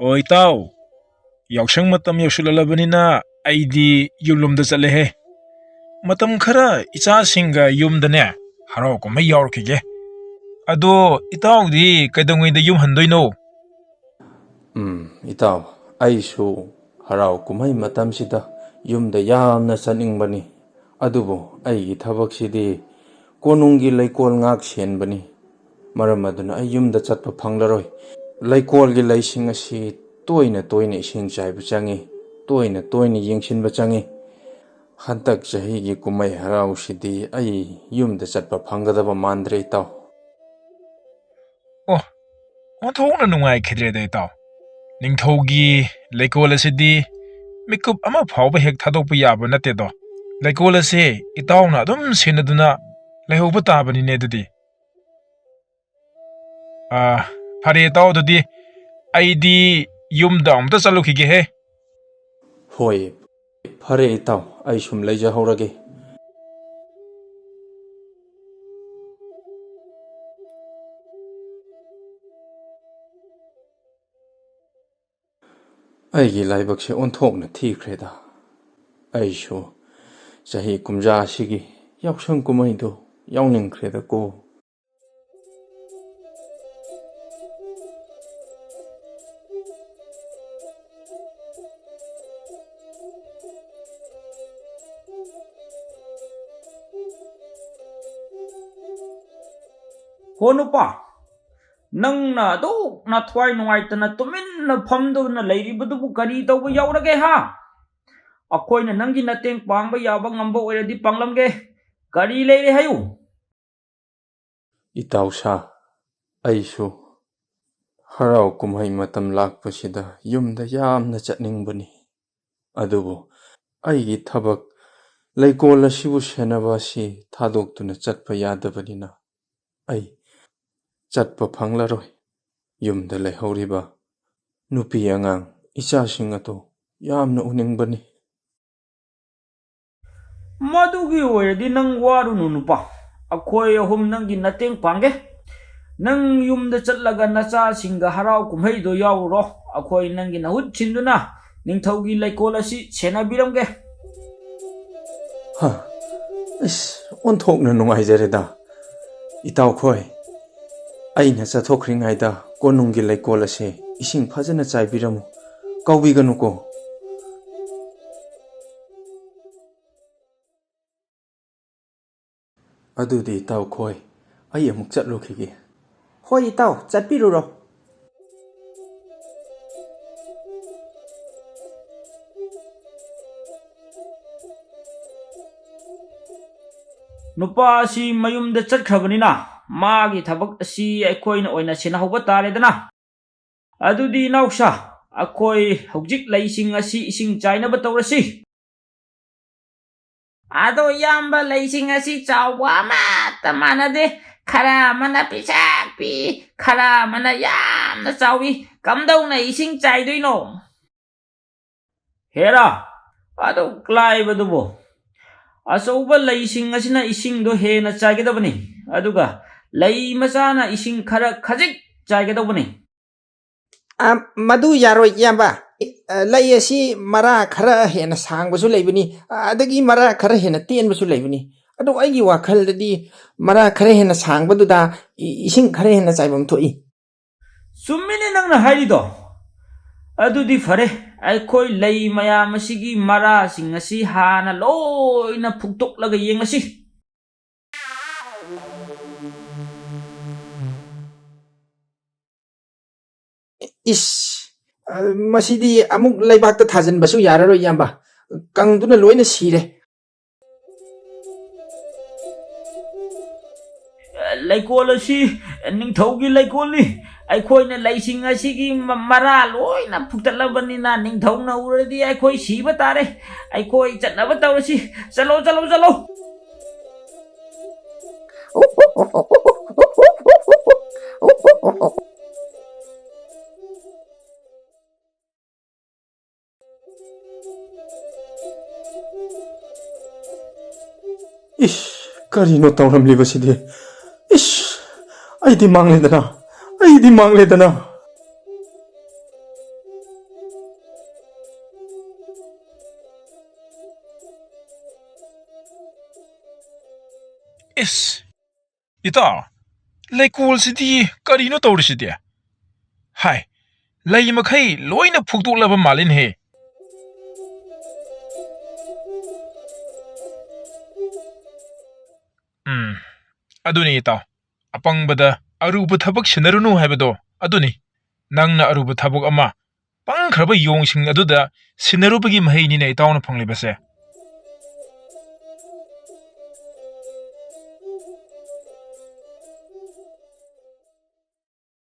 Oi tao, yausang matam yausulalabani aidi yulumda chalehe. Matam khara icha singa yumdane haro ko mai yaurkige. Ado itaudi kaidongwida yum handoino. Itaw, aishu harau kumai matamsida yumda yamna chaningbani. Adubu aigi thabaksidi konungi leikol ngak senbani. Maram aduna ai yumda chatpa phanglaroi. Leikolgi leising asi toina ising chaibu changi. Toina yengsinba changi. Hantak chahigi kumai harau sidi ai yumda chatpa phanggadaba mandre itaw. Oh, onthokna nungai khidreda itaw. Ningthogi leikol asidi mikup ama phawba hek thadokpa yaba natedo. Leikol ase itawna adum senaduna lehoba tabani ne dudi. Phare itaw dudi aidi yumda amta chalukhige he. Hoi, phare itaw, ai sum leija haurage. Aigi laibakse onthokna thikreda. Aishu chahi kumja sigi yausang kumaido yauningkreda ko. Honupa, nang na do na thwai nuai tana tumin na phamdo na leiri budu kari tawba yaurage ha. Akoi na nangi na teng pangba yaba ngamba oiradi panglamge. Kari leiri hayu. Itaw sa, aishu harau kumai matam lakpasida yumda yamna chatningbani. Adubu aigi thabak leikola sibu senaba si thadoktuna chatpa yadabanina. Ai chatpa phanglaroi yumda leihoriba nupi angang ichasing ato yamna uningbani. Madugi oiradi nang waru nunupa. Akoi ahum nangi na teng pangge. Nang yumda chatlaga nacha singa harau kumhaido yauro. Akoi nangi na hut chinduna. Ningthaugi leikola si sena biramge. Ha, onthokna nungaijareda. Itaw khoi, aina chathokringaida konungi leikol ase ising phajana chaibiramu kaubiganu ko. Adudi itaw khoi, ai amuk chatlukhige. Hoi itaw, chatpiruro. Nupa si mayumda chatkhabanina magi thabak asi aikoina oina senahauba taredana. Adudi nausha akoi hojik leising asi ising chainaba tawrasi. Ado yamba leising asi chawwa ma tamanade khara mana pisapi khara mana yamna chawi kamdawna ising chaidoino. Hera ado klaibadubo. Asauba leising asina ising do he na chaigedabani. Aduga lei masana ising khara khajik chaigedabani. Madu yaroi yamba. Lei asi mara khara hena sangbasu leibani. Adagi mara khara hena tenbasu leibani. Ado aigi wakaldadi mara khara hena sangbaduda ising khara hena chaibam thoi. Summine nangna hairido. Adudi fare aikoi lei mayam asigi mara sing asi hana loina phuktoklaga yengasi. Masidi amuk leibakta thajanbasu yararoi yamba. Kangduna loina sire. Leikol asi ningthaugi leikol ni. Aikoina leising asigi mara loina phuktatlabanina ningthauna uradi aikoi siba tare. Aikoi chatnaba tawrasi. Chalo. Karino tawramlibasidi. Aidi mangledana. ꯏꯁ, ꯏꯇꯥꯎ, ꯂꯩꯀꯣꯜꯁꯤꯗꯤ ꯀꯔꯤꯅꯣ ꯇꯧꯔꯤꯁꯤꯗꯤ? ꯍꯥꯏ, ꯂꯩ ꯃꯈꯩ ꯂꯣꯏꯅ ꯐꯨꯛꯇꯣꯛꯂꯕ ꯃꯥꯜꯂꯤꯅꯦꯍꯦ꯫ ꯑꯗꯨꯅꯤ ꯏꯇꯥꯎ, ꯑꯄꯪꯕꯗ ꯑꯔꯨꯕ ꯊꯕꯛ ꯁꯤꯟꯅꯔꯨꯅꯨ ꯍꯥꯏꯕꯗꯣ ꯑꯗꯨꯅꯤ꯫ ꯅꯪꯅ ꯑꯔꯨꯕ ꯊꯕꯛ ꯑꯃ ꯄꯪꯈ꯭ꯔꯕ ꯌꯣꯡꯁꯤꯡ ꯑꯗꯨꯗ ꯁꯤꯟꯅꯔꯨꯕꯒꯤ ꯃꯍꯩꯅꯤꯅꯦ ꯏꯇꯥꯎꯅ ꯐꯪꯂꯤꯕꯁꯦ꯫